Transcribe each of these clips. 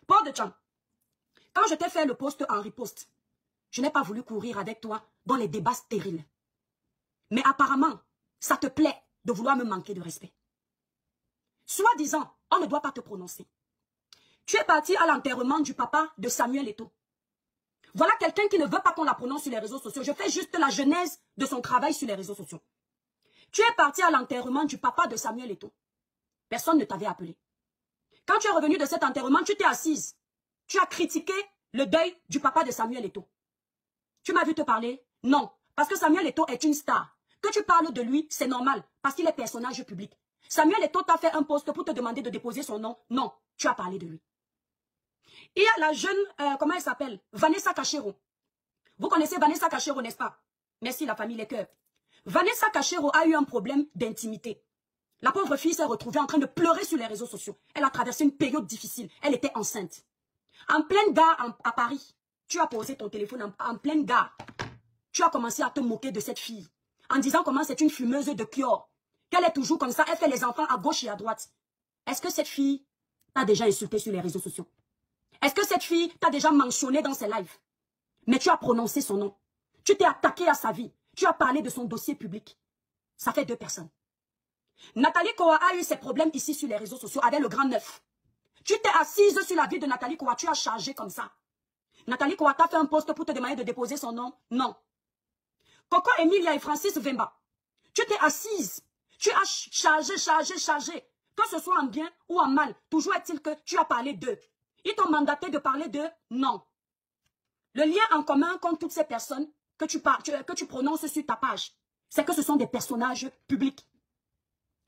Paul de Tchang, quand je t'ai fait le post en riposte, je n'ai pas voulu courir avec toi dans les débats stériles. Mais apparemment, ça te plaît de vouloir me manquer de respect. Soi-disant, on ne doit pas te prononcer. Tu es parti à l'enterrement du papa de Samuel Eto'o. Voilà quelqu'un qui ne veut pas qu'on la prononce sur les réseaux sociaux. Je fais juste la genèse de son travail sur les réseaux sociaux. Tu es parti à l'enterrement du papa de Samuel Eto'o. Personne ne t'avait appelé. Quand tu es revenu de cet enterrement, tu t'es assise. Tu as critiqué le deuil du papa de Samuel Eto'o. Tu m'as vu te parler? Non. Parce que Samuel Eto'o est une star. Que tu parles de lui, c'est normal. Parce qu'il est personnage public. Samuel Eto'o t'a fait un post pour te demander de déposer son nom. Non. Tu as parlé de lui. Il y a la jeune, comment elle s'appelle? Vanessa Cachero. Vous connaissez Vanessa Cachero, n'est-ce pas? Merci la famille Les Cœurs. Vanessa Cachero a eu un problème d'intimité. La pauvre fille s'est retrouvée en train de pleurer sur les réseaux sociaux. Elle a traversé une période difficile. Elle était enceinte. En pleine gare à Paris, tu as posé ton téléphone en pleine gare. Tu as commencé à te moquer de cette fille. En disant comment c'est une fumeuse de Kior. Qu'elle est toujours comme ça. Elle fait les enfants à gauche et à droite. Est-ce que cette fille t'a déjà insulté sur les réseaux sociaux? Est-ce que cette fille t'a déjà mentionné dans ses lives? Mais tu as prononcé son nom. Tu t'es attaqué à sa vie. Tu as parlé de son dossier public. Ça fait 2 personnes. Nathalie Koa a eu ses problèmes ici sur les réseaux sociaux avec le grand neuf. Tu t'es assise sur la vie de Nathalie Koa. Tu as chargé comme ça. Nathalie Koa t'a fait un poste pour te demander de déposer son nom? Non. Coco Emilia et Francis Vemba. Tu t'es assise. Tu as chargé. Que ce soit en bien ou en mal. Toujours est-il que tu as parlé d'eux. Ils t'ont mandaté de parler d'eux? Non. Le lien en commun contre toutes ces personnes que tu prononces sur ta page, c'est que ce sont des personnages publics.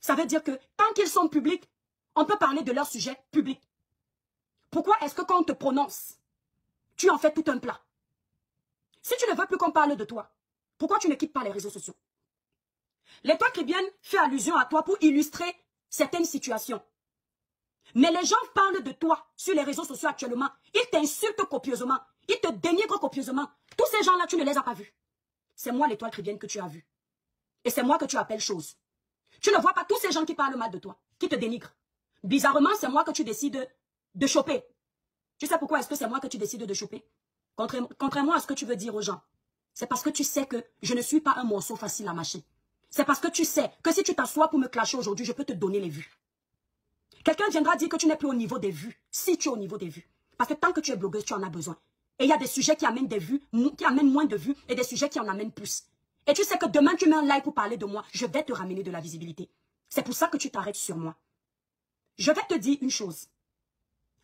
Ça veut dire que tant qu'ils sont publics, on peut parler de leur sujet public. Pourquoi est-ce que quand on te prononce, tu en fais tout un plat? Si tu ne veux plus qu'on parle de toi, pourquoi tu ne quittes pas les réseaux sociaux? L'étoile chrétienne fait allusion à toi pour illustrer certaines situations. Mais les gens parlent de toi sur les réseaux sociaux actuellement. Ils t'insultent copieusement. Ils te dénigrent copieusement. Tous ces gens-là, tu ne les as pas vus. C'est moi l'étoile chrétienne que tu as vue. Et c'est moi que tu appelles chose. Tu ne vois pas tous ces gens qui parlent mal de toi, qui te dénigrent. Bizarrement, c'est moi que tu décides de choper. Tu sais pourquoi est-ce que c'est moi que tu décides de choper? Contrairement à ce que tu veux dire aux gens. C'est parce que tu sais que je ne suis pas un morceau facile à mâcher. C'est parce que tu sais que si tu t'assois pour me clasher aujourd'hui, je peux te donner les vues. Quelqu'un viendra dire que tu n'es plus au niveau des vues. Si tu es au niveau des vues. Parce que tant que tu es blogueuse, tu en as besoin. Et il y a des sujets qui amènent des vues, qui amènent moins de vues, et des sujets qui en amènent plus. Et tu sais que demain, tu mets un like pour parler de moi, je vais te ramener de la visibilité. C'est pour ça que tu t'arrêtes sur moi. Je vais te dire une chose.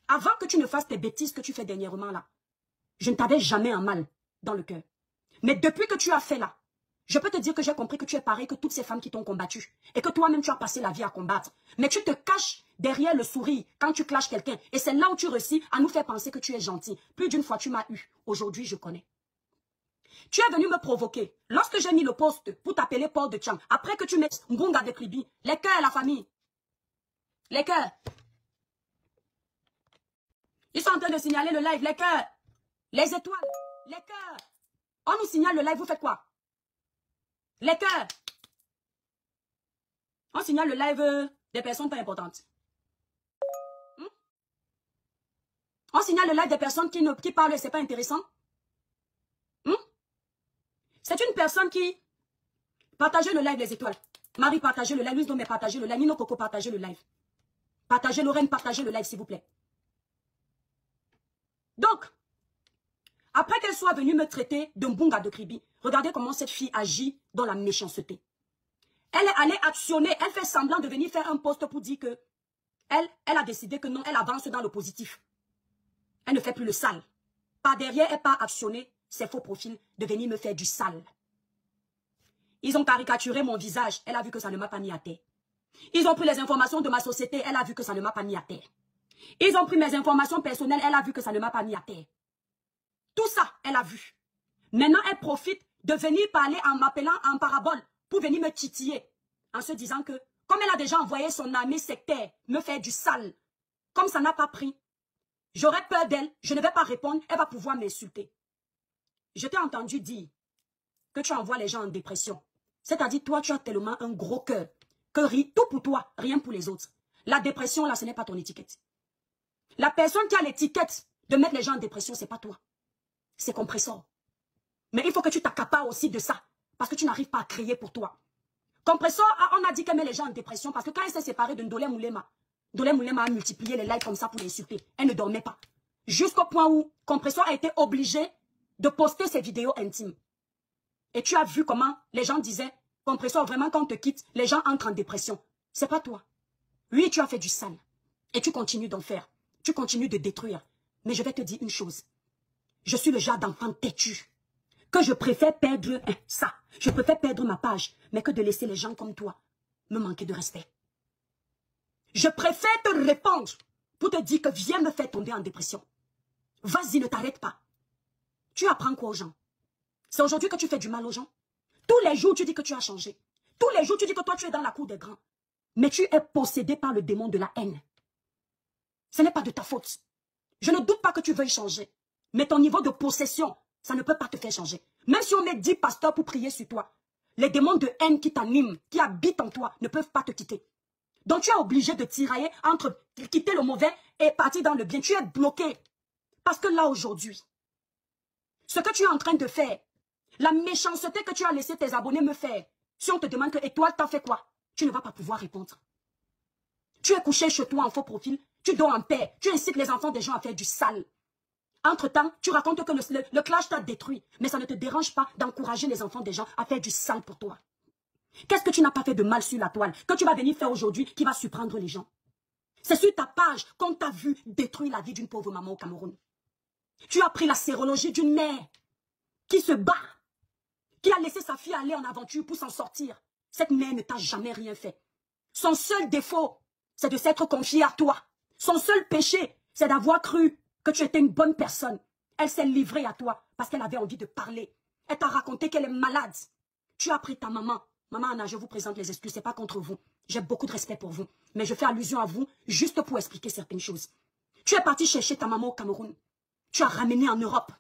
Avant que tu ne fasses tes bêtises que tu fais dernièrement là, je ne t'avais jamais en mal dans le cœur. Mais depuis que tu as fait là, je peux te dire que j'ai compris que tu es pareil que toutes ces femmes qui t'ont combattu. Et que toi-même, tu as passé la vie à combattre. Mais tu te caches derrière le sourire quand tu clashes quelqu'un. Et c'est là où tu réussis à nous faire penser que tu es gentil. Plus d'une fois, tu m'as eu. Aujourd'hui, je connais. Tu es venu me provoquer. Lorsque j'ai mis le poste pour t'appeler Paul de Tchang, après que tu mettes Ngunga de Kribi, les cœurs, la famille. Les cœurs. Ils sont en train de signaler le live. Les cœurs. Les étoiles. Les cœurs. On nous signale le live, vous faites quoi? Les cœurs. On signale le live des personnes pas importantes. On signale le live des personnes qui parlent et c'est pas intéressant. C'est une personne qui... Partagez le live, les étoiles. Marie, partagez le live. Louise Domé, partagez le live. Nino Coco, partagez le live. Partagez Lorraine, partagez le live, s'il vous plaît. Donc, après qu'elle soit venue me traiter de Mbunga de Kribi, regardez comment cette fille agit dans la méchanceté. Elle est allée actionner, elle fait semblant de venir faire un post pour dire que elle a décidé que non, elle avance dans le positif. Elle ne fait plus le sale. Par derrière, elle part actionner ses faux profils de venir me faire du sale. Ils ont caricaturé mon visage, elle a vu que ça ne m'a pas mis à terre. Ils ont pris les informations de ma société, elle a vu que ça ne m'a pas mis à terre. Ils ont pris mes informations personnelles, elle a vu que ça ne m'a pas mis à terre. Tout ça, elle a vu. Maintenant, elle profite de venir parler en m'appelant en parabole pour venir me titiller. En se disant que, comme elle a déjà envoyé son armée sectaire me faire du sale, comme ça n'a pas pris, j'aurais peur d'elle, je ne vais pas répondre, elle va pouvoir m'insulter. Je t'ai entendu dire que tu envoies les gens en dépression. C'est-à-dire, toi, tu as tellement un gros cœur que tout pour toi, rien pour les autres. La dépression, là, ce n'est pas ton étiquette. La personne qui a l'étiquette de mettre les gens en dépression, c'est pas toi. C'est Compressor. Mais il faut que tu t'accapares aussi de ça. Parce que tu n'arrives pas à créer pour toi. Compressor, on a dit qu'elle met les gens en dépression. Parce que quand elle s'est séparée de Ndolé Moulema, Ndolé Moulema a multiplié les likes comme ça pour l'insulter. Elle ne dormait pas. Jusqu'au point où Compressor a été obligé de poster ses vidéos intimes. Et tu as vu comment les gens disaient, Compressor, vraiment quand on te quitte, les gens entrent en dépression. C'est pas toi. Oui, tu as fait du sale. Et tu continues d'en faire. Tu continues de détruire. Mais je vais te dire une chose. Je suis le genre d'enfant têtu. Que je préfère perdre ça. Je préfère perdre ma page. Mais que de laisser les gens comme toi me manquer de respect. Je préfère te répondre pour te dire que viens me faire tomber en dépression. Vas-y, ne t'arrête pas. Tu apprends quoi aux gens? C'est aujourd'hui que tu fais du mal aux gens? Tous les jours, tu dis que tu as changé. Tous les jours, tu dis que toi, tu es dans la cour des grands. Mais tu es possédé par le démon de la haine. Ce n'est pas de ta faute. Je ne doute pas que tu veuilles changer. Mais ton niveau de possession, ça ne peut pas te faire changer. Même si on met 10 pasteurs pour prier sur toi, les démons de haine qui t'animent, qui habitent en toi, ne peuvent pas te quitter. Donc tu es obligé de tirailler entre quitter le mauvais et partir dans le bien. Tu es bloqué. Parce que là, aujourd'hui, ce que tu es en train de faire, la méchanceté que tu as laissé tes abonnés me faire, si on te demande que Étoile t'as fait quoi, tu ne vas pas pouvoir répondre. Tu es couché chez toi en faux profil, tu dors en paix, tu incites les enfants des gens à faire du sale. Entre-temps, tu racontes que le clash t'a détruit, mais ça ne te dérange pas d'encourager les enfants des gens à faire du sale pour toi. Qu'est-ce que tu n'as pas fait de mal sur la toile, que tu vas venir faire aujourd'hui qui va surprendre les gens? C'est sur ta page qu'on t'a vu détruire la vie d'une pauvre maman au Cameroun. Tu as pris la sérologie d'une mère qui se bat, qui a laissé sa fille aller en aventure pour s'en sortir. Cette mère ne t'a jamais rien fait. Son seul défaut, c'est de s'être confiée à toi. Son seul péché, c'est d'avoir cru que tu étais une bonne personne. Elle s'est livrée à toi parce qu'elle avait envie de parler. Elle t'a raconté qu'elle est malade. Tu as pris ta maman. Maman Anna, je vous présente les excuses, c'est pas contre vous. J'ai beaucoup de respect pour vous. Mais je fais allusion à vous juste pour expliquer certaines choses. Tu es parti chercher ta maman au Cameroun. Tu as ramené en Europe.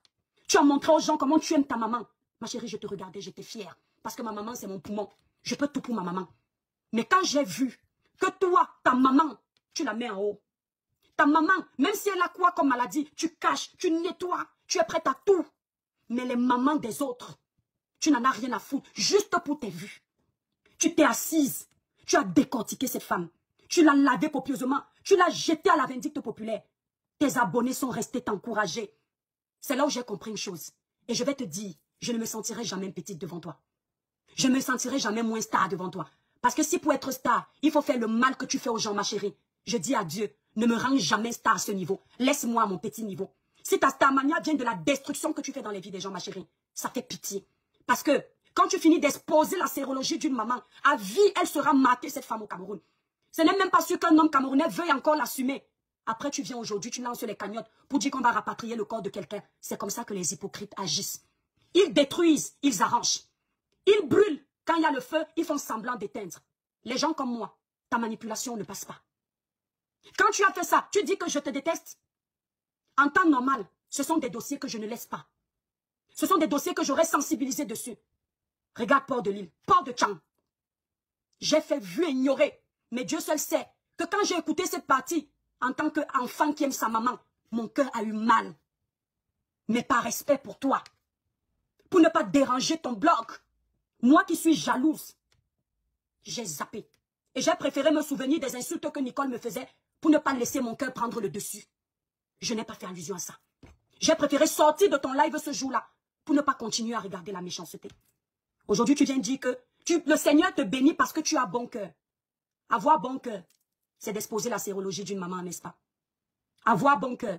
Tu as montré aux gens comment tu aimes ta maman. Ma chérie, je te regardais, j'étais fière. Parce que ma maman, c'est mon poumon. Je peux tout pour ma maman. Mais quand j'ai vu que toi, ta maman, tu la mets en haut. Ta maman, même si elle a quoi comme maladie, tu caches, tu nettoies, tu es prête à tout. Mais les mamans des autres, tu n'en as rien à foutre, juste pour tes vues. Tu t'es assise, tu as décortiqué cette femme. Tu l'as lavée copieusement, tu l'as jetée à la vindicte populaire. Tes abonnés sont restés t'encourager. C'est là où j'ai compris une chose. Et je vais te dire, je ne me sentirai jamais petite devant toi. Je ne me sentirai jamais moins star devant toi. Parce que si pour être star, il faut faire le mal que tu fais aux gens, ma chérie. Je dis à Dieu, ne me rends jamais star à ce niveau. Laisse-moi à mon petit niveau. Si ta starmania vient de la destruction que tu fais dans les vies des gens, ma chérie, ça fait pitié. Parce que quand tu finis d'exposer la sérologie d'une maman, à vie, elle sera marquée, cette femme au Cameroun. Ce n'est même pas sûr qu'un homme camerounais veuille encore l'assumer. Après, tu viens aujourd'hui, tu lances les cagnottes pour dire qu'on va rapatrier le corps de quelqu'un. C'est comme ça que les hypocrites agissent. Ils détruisent, ils arrangent. Ils brûlent. Quand il y a le feu, ils font semblant d'éteindre. Les gens comme moi, ta manipulation ne passe pas. Quand tu as fait ça, tu dis que je te déteste. En temps normal, ce sont des dossiers que je ne laisse pas. Ce sont des dossiers que j'aurais sensibilisé dessus. Regarde Port de Lille, Port de Tchang. J'ai fait vu et ignorer. Mais Dieu seul sait que quand j'ai écouté cette partie, en tant qu'enfant qui aime sa maman, mon cœur a eu mal. Mais par respect pour toi, pour ne pas déranger ton blog, moi qui suis jalouse, j'ai zappé. Et j'ai préféré me souvenir des insultes que Nicole me faisait pour ne pas laisser mon cœur prendre le dessus. Je n'ai pas fait allusion à ça. J'ai préféré sortir de ton live ce jour-là pour ne pas continuer à regarder la méchanceté. Aujourd'hui, tu viens dire que le Seigneur te bénit parce que tu as bon cœur. Avoir bon cœur, c'est d'exposer la sérologie d'une maman, n'est-ce pas? Avoir bon cœur,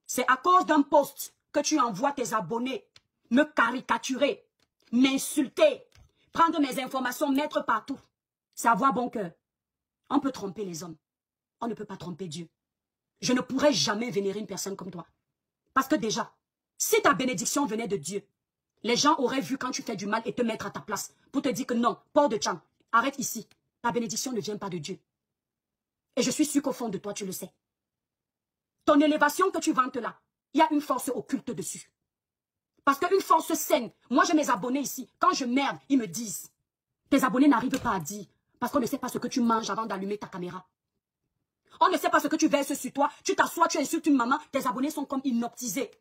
c'est à cause d'un post que tu envoies tes abonnés me caricaturer, m'insulter, prendre mes informations, mettre partout. C'est avoir bon cœur. On peut tromper les hommes. On ne peut pas tromper Dieu. Je ne pourrais jamais vénérer une personne comme toi. Parce que déjà, si ta bénédiction venait de Dieu, les gens auraient vu quand tu fais du mal et te mettre à ta place pour te dire que non, Port de Tchang, arrête ici. Ta bénédiction ne vient pas de Dieu. Et je suis sûr qu'au fond de toi, tu le sais. Ton élévation que tu vantes là, il y a une force occulte dessus. Parce qu'une force saine, moi j'ai mes abonnés ici, quand je merde, ils me disent. Tes abonnés n'arrivent pas à dire, parce qu'on ne sait pas ce que tu manges avant d'allumer ta caméra. On ne sait pas ce que tu verses sur toi. Tu t'assois, tu insultes une maman. Tes abonnés sont comme hypnotisés.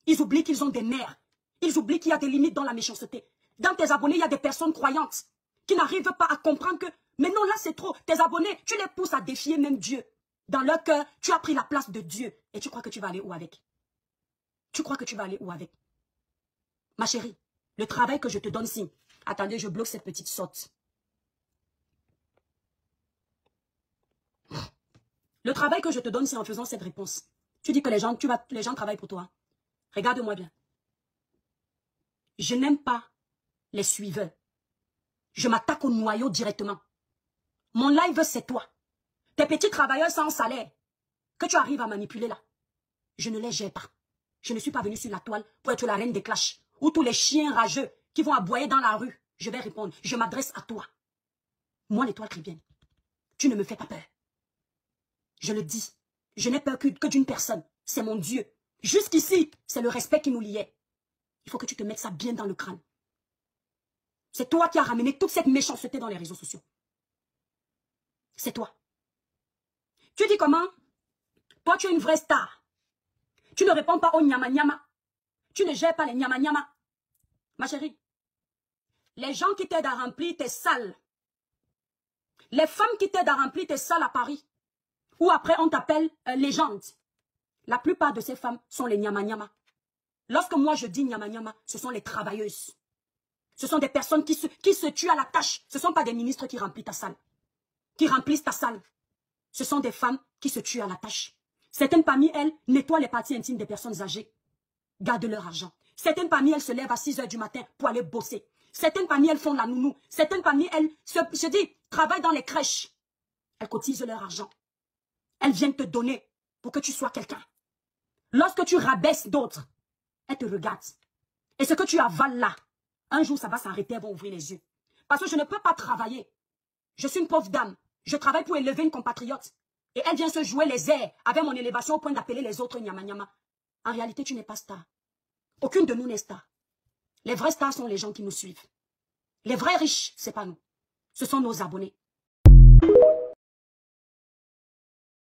Ils oublient qu'ils ont des nerfs. Ils oublient qu'il y a des limites dans la méchanceté. Dans tes abonnés, il y a des personnes croyantes qui n'arrivent pas à comprendre que, mais non, là c'est trop. Tes abonnés, tu les pousses à défier même Dieu. Dans leur cœur, tu as pris la place de Dieu. Et tu crois que tu vas aller où avec? Tu crois que tu vas aller où avec? Ma chérie, le travail que je te donne, si... Attendez, je bloque cette petite sotte. Le travail que je te donne, c'est en faisant cette réponse. Tu dis que les gens travaillent pour toi. Regarde-moi bien. Je n'aime pas les suiveurs. Je m'attaque au noyau directement. Mon live, c'est toi. Tes petits travailleurs sans salaire que tu arrives à manipuler là. Je ne les gère pas. Je ne suis pas venue sur la toile pour être la reine des clashs. Ou tous les chiens rageux qui vont aboyer dans la rue. Je vais répondre. Je m'adresse à toi. Moi, l'étoile chrétienne. Tu ne me fais pas peur. Je le dis. Je n'ai peur que d'une personne. C'est mon Dieu. Jusqu'ici, c'est le respect qui nous liait. Il faut que tu te mettes ça bien dans le crâne. C'est toi qui as ramené toute cette méchanceté dans les réseaux sociaux. C'est toi. Tu dis comment? Toi, tu es une vraie star. Tu ne réponds pas au nyama-nyama. Tu ne gères pas les nyama-nyama. Ma chérie, les gens qui t'aident à remplir tes salles, les femmes qui t'aident à remplir tes salles à Paris, ou après on t'appelle légende, la plupart de ces femmes sont les nyama-nyama. Lorsque moi je dis nyama-nyama, ce sont les travailleuses. Ce sont des personnes qui se tuent à la tâche. Ce ne sont pas des ministres qui remplissent ta salle. Qui remplissent ta salle. Ce sont des femmes qui se tuent à la tâche. Certaines parmi elles nettoient les parties intimes des personnes âgées. Gardent leur argent. Certaines parmi elles se lèvent à 6 h du matin pour aller bosser. Certaines parmi elles font la nounou. Certaines parmi elles se disent, travaillent dans les crèches. Elles cotisent leur argent. Elles viennent te donner pour que tu sois quelqu'un. Lorsque tu rabaisses d'autres, elles te regardent. Et ce que tu avales là, un jour ça va s'arrêter, elles vont ouvrir les yeux. Parce que je ne peux pas travailler. Je suis une pauvre dame. Je travaille pour élever une compatriote. Et elle vient se jouer les airs avec mon élévation au point d'appeler les autres nyama-nyama. En réalité, tu n'es pas star. Aucune de nous n'est star. Les vrais stars sont les gens qui nous suivent. Les vrais riches, c'est pas nous. Ce sont nos abonnés.